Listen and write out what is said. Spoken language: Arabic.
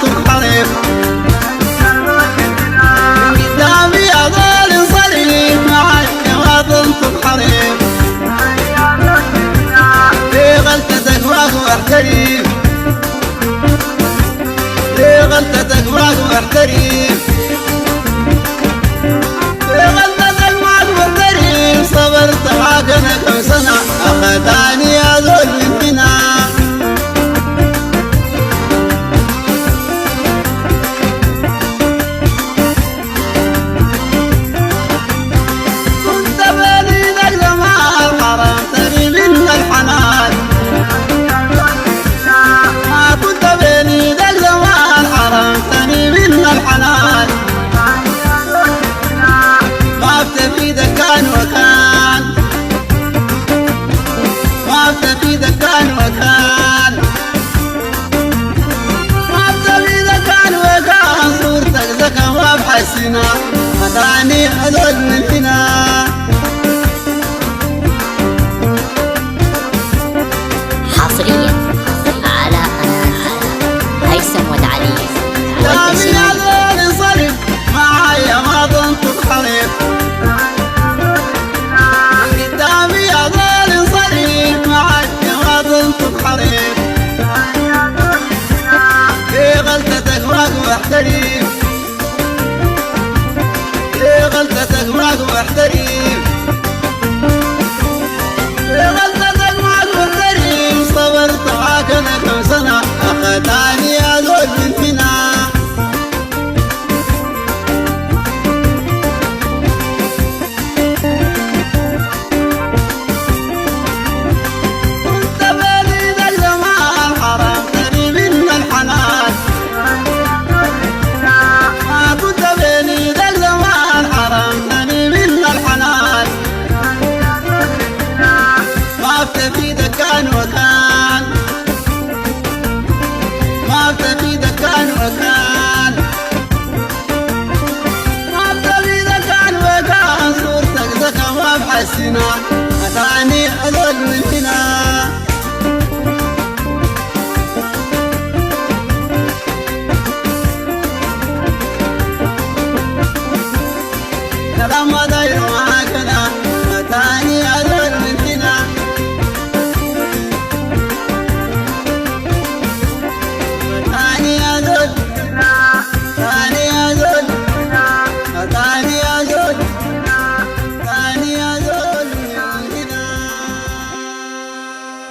ضنت حريف قدامي أظل صريف معي ما ضنت حريف في غلطتك ما احتريف في غلطتك ما احتريف في غلطتك ما احتريف صبرت معاك أنا كم سنة أخذاني أذل من هنا حسنا خدعني أذل من هنا حصريا على قناة هيثم ودعلي دامي أذل صرف معايا ما ضنت حريف قدامي أذل صرف معايا ما ضنت حريف في غلطتك ما احتريف غلطتك معك واحتريف غلطتك معك واحتريف صبرت معاك انا كم سنة اخذاني اذل من هنا كنت بين ذا الزمان حرمتني من الحنان ما كنت بين ذا الزمان حرمتني من الحنان ما بتفيدك كان وكان ما بتفيدك كان وكان ما بتفيدك كان وكان صورتك ذكى ما بحسنا أتاني أذل من هنا كلام